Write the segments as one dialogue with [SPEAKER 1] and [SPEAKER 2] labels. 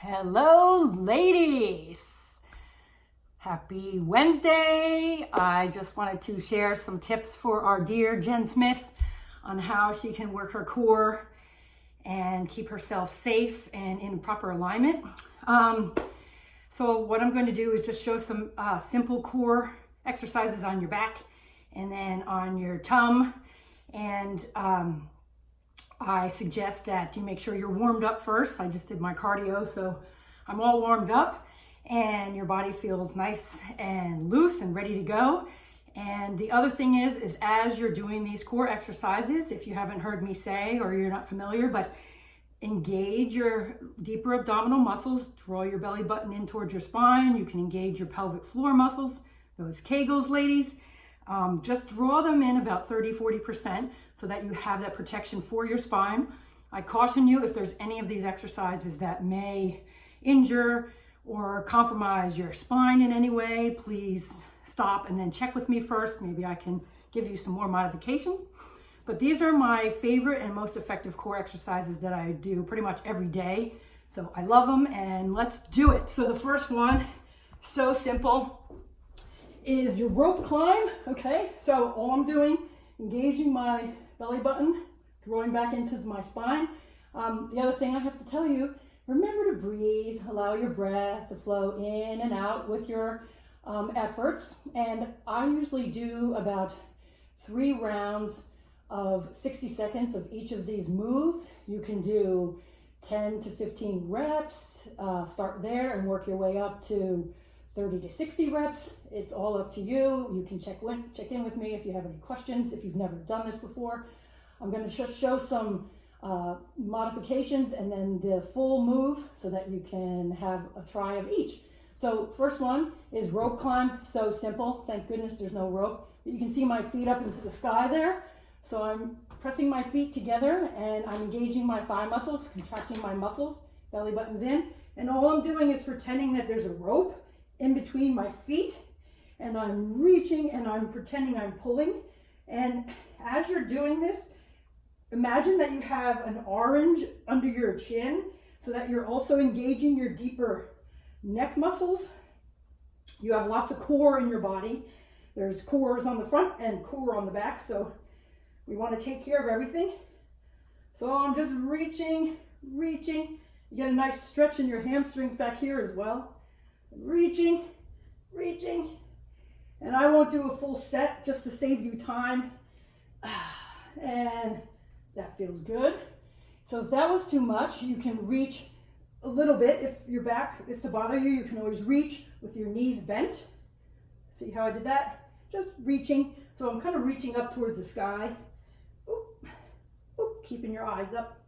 [SPEAKER 1] Hello, ladies. Happy Wednesday. I just wanted to share some tips for our dear Jen Smith on how she can work her core and keep herself safe and in proper alignment. So what I'm going to do is just show some simple core exercises on your back and then on your tum. And I suggest that you make sure you're warmed up first. I just did my cardio, so I'm all warmed up and your body feels nice and loose and ready to go. And the other thing is as you're doing these core exercises, if you haven't heard me say or you're not familiar, but engage your deeper abdominal muscles, draw your belly button in towards your spine. You can engage your pelvic floor muscles, those Kegels, ladies. Just draw them in about 30-40% so that you have that protection for your spine. I caution you, if there's any of these exercises that may injure or compromise your spine in any way, please stop and then check with me first. Maybe I can give you some more modifications. But these are my favorite and most effective core exercises that I do pretty much every day. So I love them, and let's do it. So the first one, so simple, is your rope climb. Okay, so all I'm doing, engaging my belly button, drawing back into my spine. The other thing I have to tell you, remember to breathe, allow your breath to flow in and out with your efforts. And I usually do about 3 rounds of 60 seconds of each of these moves. You can do 10 to 15 reps, start there and work your way up to 30 to 60 reps. It's all up to you. You can check in with me if you have any questions, if you've never done this before. I'm going to just show some modifications and then the full move so that you can have a try of each. So first one is rope climb. So simple. Thank goodness there's no rope. But you can see my feet up into the sky there. So I'm pressing my feet together and I'm engaging my thigh muscles, contracting my muscles, belly button's in. And all I'm doing is pretending that there's a rope in between my feet, and I'm reaching and I'm pretending I'm pulling. And as you're doing this, imagine that you have an orange under your chin so that you're also engaging your deeper neck muscles. You have lots of core in your body. There's cores on the front and core on the back, so we want to take care of everything. So I'm just reaching. You get a nice stretch in your hamstrings back here as well. Reaching, and I won't do a full set just to save you time. And that feels good. So if that was too much, you can reach a little bit. If your back is to bother you, you can always reach with your knees bent. See how I did that? Just reaching. So I'm kind of reaching up towards the sky. Oop, keeping your eyes up.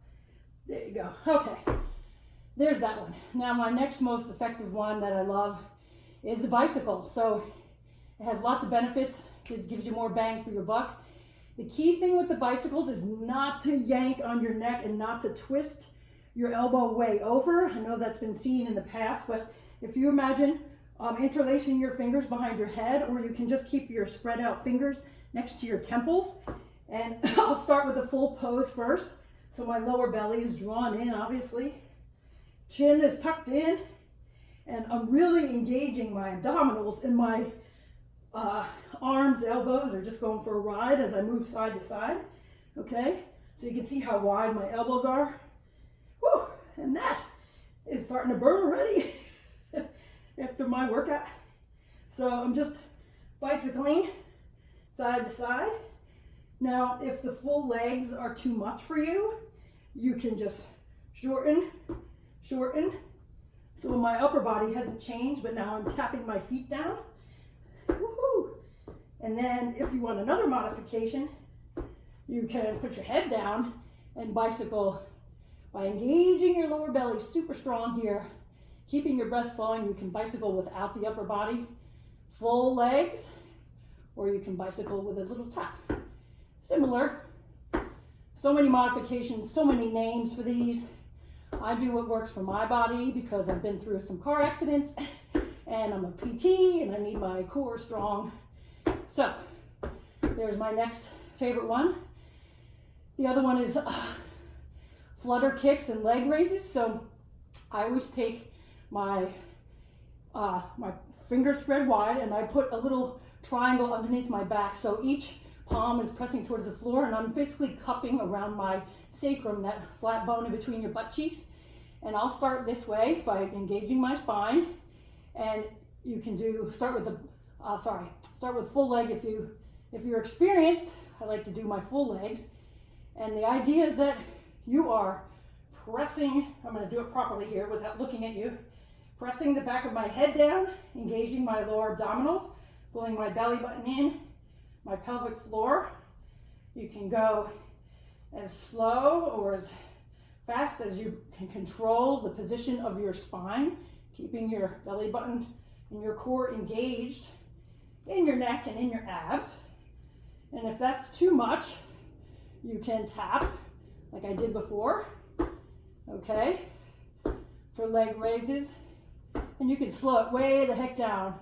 [SPEAKER 1] There you go. Okay. There's that one. Now my next most effective one that I love is the bicycle. So it has lots of benefits. It gives you more bang for your buck. The key thing with the bicycles is not to yank on your neck and not to twist your elbow way over. I know that's been seen in the past, but if you imagine interlacing your fingers behind your head, or you can just keep your spread out fingers next to your temples. And I'll start with the full pose first. So my lower belly is drawn in, obviously. Chin is tucked in, and I'm really engaging my abdominals, and my arms, elbows are just going for a ride as I move side to side. Okay, so you can see how wide my elbows are. Woo, and that is starting to burn already after my workout. So I'm just bicycling side to side. Now, if the full legs are too much for you, you can just shorten. So my upper body hasn't changed, but now I'm tapping my feet down. Woohoo! And then if you want another modification, you can put your head down and bicycle by engaging your lower belly super strong here, keeping your breath flowing. You can bicycle without the upper body, full legs, or you can bicycle with a little tap. Similar. So many modifications, so many names for these. I do what works for my body because I've been through some car accidents and I'm a PT and I need my core strong. So there's my next favorite one. The other one is flutter kicks and leg raises. So I always take my my fingers spread wide, and I put a little triangle underneath my back, so each palm is pressing towards the floor, and I'm basically cupping around my sacrum, that flat bone in between your butt cheeks. And I'll start this way by engaging my spine, and you can start with full leg if you're experienced. I like to do my full legs, and the idea is that you are pressing. I'm going to do it properly here without looking at you. Pressing the back of my head down, engaging my lower abdominals, pulling my belly button in, my pelvic floor. You can go as slow or as fast as you can control the position of your spine, keeping your belly button and your core engaged in your neck and in your abs. And if that's too much, you can tap like I did before, okay, for leg raises. And you can slow it way the heck down.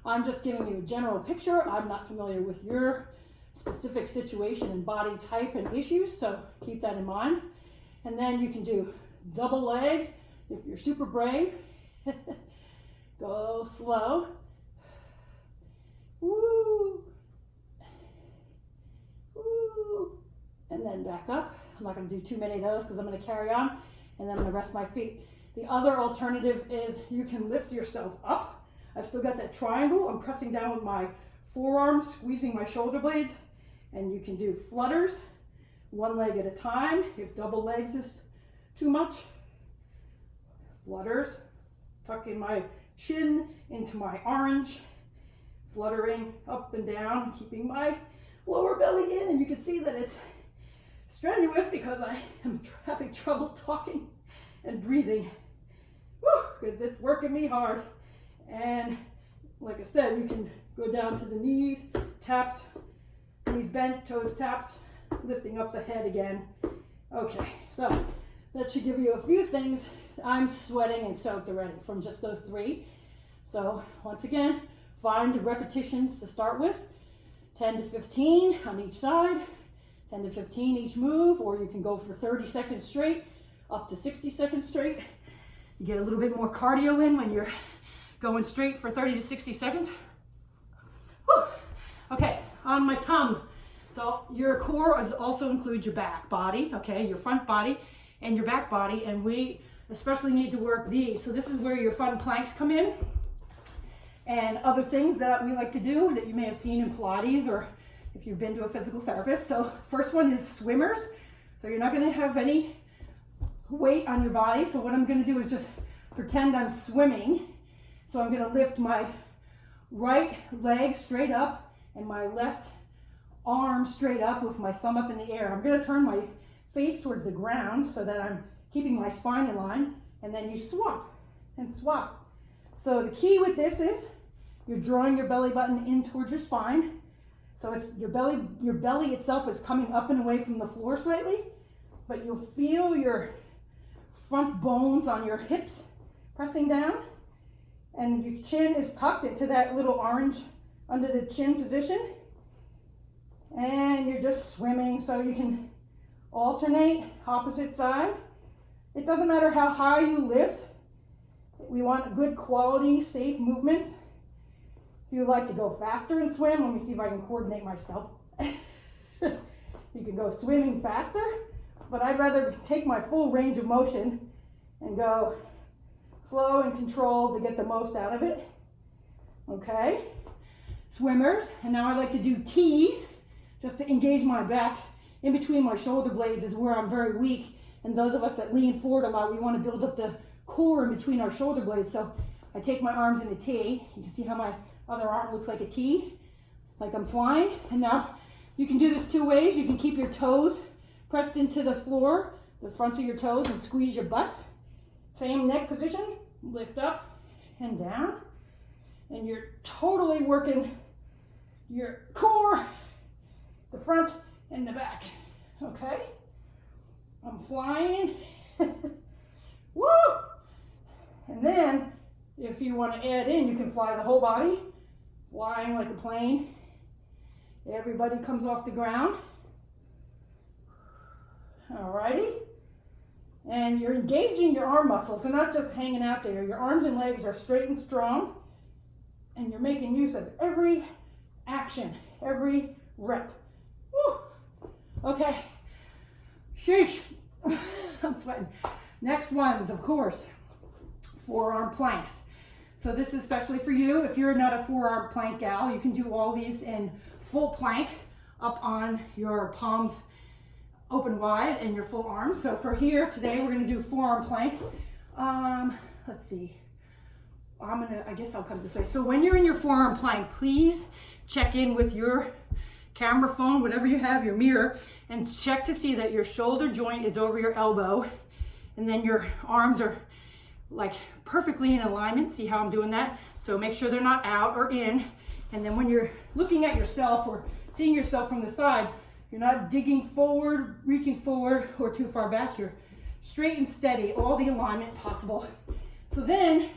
[SPEAKER 1] I'm just giving you a general picture. I'm not familiar with your specific situation and body type and issues, so keep that in mind. And then you can do double leg if you're super brave. Go slow. Woo. Woo. And then back up. I'm not going to do too many of those because I'm going to carry on, and then I'm going to rest my feet. The other alternative is you can lift yourself up. I've still got that triangle. I'm pressing down with my forearms, squeezing my shoulder blades, and you can do flutters, one leg at a time. If double legs is too much, flutters, tucking my chin into my orange, fluttering up and down, keeping my lower belly in, and you can see that it's strenuous because I am having trouble talking and breathing. Because it's working me hard. And like I said, you can go down to the knees, taps, knees bent, toes tapped, lifting up the head again. Okay, so that should give you a few things. I'm sweating and soaked already from just those three. So once again, find repetitions to start with, 10 to 15 on each side, 10 to 15 each move, or you can go for 30 seconds straight, up to 60 seconds straight. You get a little bit more cardio in when you're going straight for 30 to 60 seconds. Whew. Okay, on my tongue. So your core also includes your back body, okay, your front body and your back body, and we especially need to work these. So this is where your front planks come in, and other things that we like to do that you may have seen in Pilates or if you've been to a physical therapist. So first one is swimmers. So you're not going to have any weight on your body. So what I'm going to do is just pretend I'm swimming. So I'm going to lift my right leg straight up and my left arm straight up with my thumb up in the air. I'm going to turn my face towards the ground so that I'm keeping my spine in line, and then you swap and swap. So the key with this is you're drawing your belly button in towards your spine. So it's your belly itself is coming up and away from the floor slightly, but you'll feel your front bones on your hips pressing down, and your chin is tucked into that little orange under the chin position, and you're just swimming. So you can alternate opposite side. It doesn't matter how high you lift. We want a good quality, safe movement. If you like to go faster and swim, let me see if I can coordinate myself. You can go swimming faster, but I'd rather take my full range of motion and go slow and controlled to get the most out of it. Okay, swimmers. And now I like to do T's just to engage my back. In between my shoulder blades is where I'm very weak, and those of us that lean forward a lot, we want to build up the core in between our shoulder blades. So I take my arms in a T. You can see how my other arm looks like a T, like I'm flying. And now you can do this two ways. You can keep your toes pressed into the floor, the fronts of your toes, and squeeze your butts. Same neck position, lift up and down. And you're totally working your core, the front and the back. Okay? I'm flying. Woo! And then, if you want to add in, you can fly the whole body, flying like a plane. Everybody comes off the ground. Alrighty. And you're engaging your arm muscles. They're not just hanging out there. Your arms and legs are straight and strong. And you're making use of every action, every rep. Woo. Okay. Sheesh. I'm sweating. Next ones, of course, forearm planks. So this is especially for you. If you're not a forearm plank gal, you can do all these in full plank up on your palms open wide and your full arms. So for here today, we're gonna do forearm plank. Let's see. I guess I'll come this way. So when you're in your forearm plank, please check in with your camera phone, whatever you have, your mirror, and check to see that your shoulder joint is over your elbow, and then your arms are like perfectly in alignment. See how I'm doing that? So make sure they're not out or in. And then when you're looking at yourself or seeing yourself from the side, you're not digging forward, reaching forward, or too far back. You're straight and steady, all the alignment possible. So then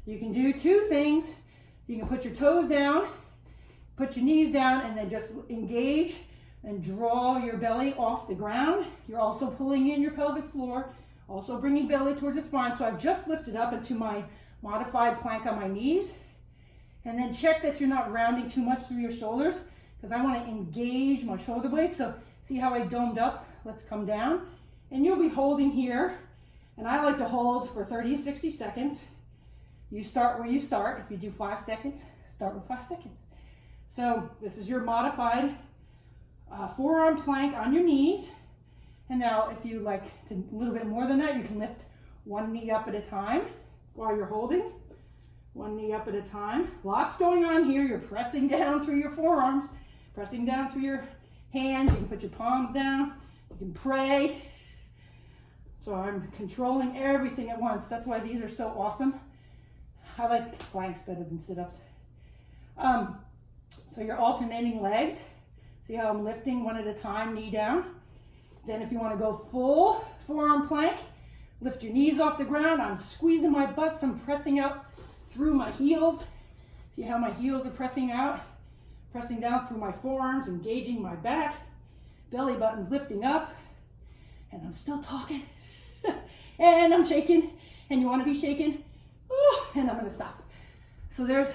[SPEAKER 1] you can do two things. You can put your toes down, put your knees down, and then just engage and draw your belly off the ground. You're also pulling in your pelvic floor, also bringing belly towards the spine. So I've just lifted up into my modified plank on my knees. And then check that you're not rounding too much through your shoulders, because I want to engage my shoulder blades. So see how I domed up? Let's come down. And you'll be holding here. And I like to hold for 30 to 60 seconds. You start where you start. If you do 5 seconds, start with 5 seconds. So this is your modified forearm plank on your knees. And now if you like to a little bit more than that, you can lift one knee up at a time while you're holding. One knee up at a time. Lots going on here. You're pressing down through your forearms, pressing down through your hands. You can put your palms down. You can pray. So I'm controlling everything at once. That's why these are so awesome. I like planks better than sit-ups. So you're alternating legs. See how I'm lifting one at a time, knee down. Then if you want to go full forearm plank, lift your knees off the ground. I'm squeezing my butts. I'm pressing out through my heels. See how my heels are pressing out? Pressing down through my forearms, engaging my back. Belly button's lifting up. And I'm still talking. And I'm shaking. And you want to be shaken. And I'm going to stop. So there's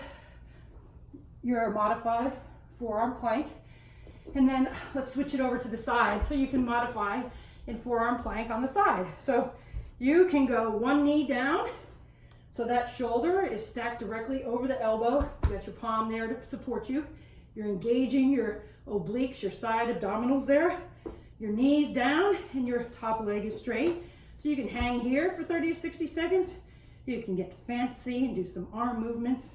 [SPEAKER 1] your modified forearm plank. And then let's switch it over to the side so you can modify in forearm plank on the side. So you can go one knee down. So that shoulder is stacked directly over the elbow. You got your palm there to support you. You're engaging your obliques, your side abdominals there. Your knees down and your top leg is straight. So you can hang here for 30 to 60 seconds. You can get fancy and do some arm movements.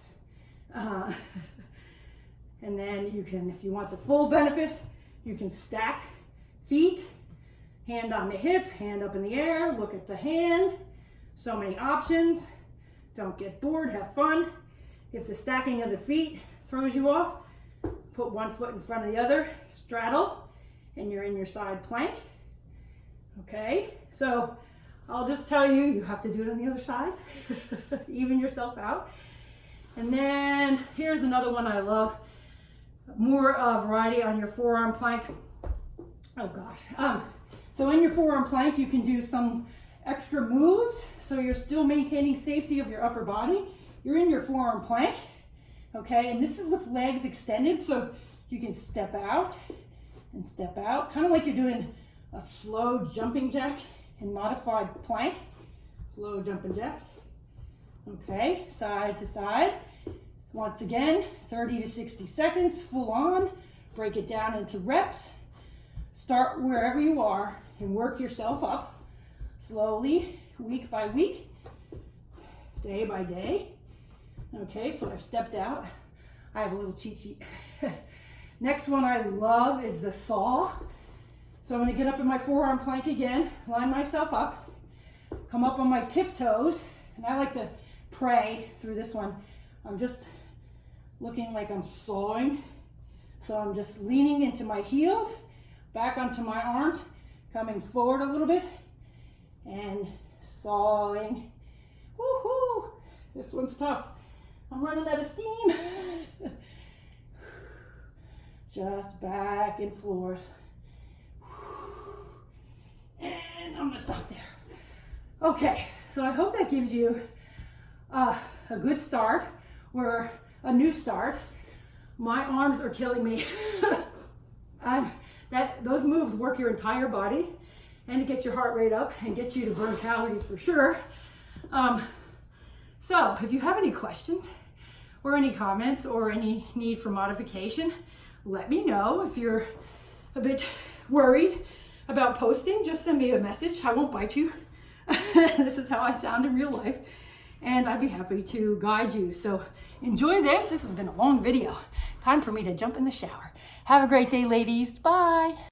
[SPEAKER 1] And then you can, if you want the full benefit, you can stack feet, hand on the hip, hand up in the air, look at the hand. So many options. Don't get bored, have fun. If the stacking of the feet throws you off, put one foot in front of the other, straddle, and you're in your side plank. Okay, so I'll just tell you, you have to do it on the other side. Even yourself out. And then here's another one I love. More variety on your forearm plank. Oh gosh. So in your forearm plank, you can do some extra moves. So you're still maintaining safety of your upper body. You're in your forearm plank. Okay, and this is with legs extended. So you can step out and step out. Kind of like you're doing a slow jumping jack in modified plank. Slow jumping jack. Okay, side to side. Once again, 30 to 60 seconds, full on. Break it down into reps. Start wherever you are and work yourself up slowly, week by week, day by day. Okay, so I've stepped out. I have a little cheat sheet. Next one I love is the saw. So I'm gonna get up in my forearm plank again, line myself up, come up on my tiptoes, and I like to pray through this one. I'm just looking like I'm sawing. So I'm just leaning into my heels, back onto my arms, coming forward a little bit, and sawing. Woohoo! This one's tough. I'm running out of steam. Just back and forth. And I'm gonna stop there. Okay, so I hope that gives you a good start or a new start. My arms are killing me. Those moves work your entire body, and it gets your heart rate up and gets you to burn calories for sure. So if you have any questions or any comments or any need for modification, let me know. If you're a bit worried about posting, just send me a message. I won't bite you. This is how I sound in real life, and I'd be happy to guide you. So enjoy this. This has been a long video. Time for me to jump in the shower. Have a great day, ladies. Bye.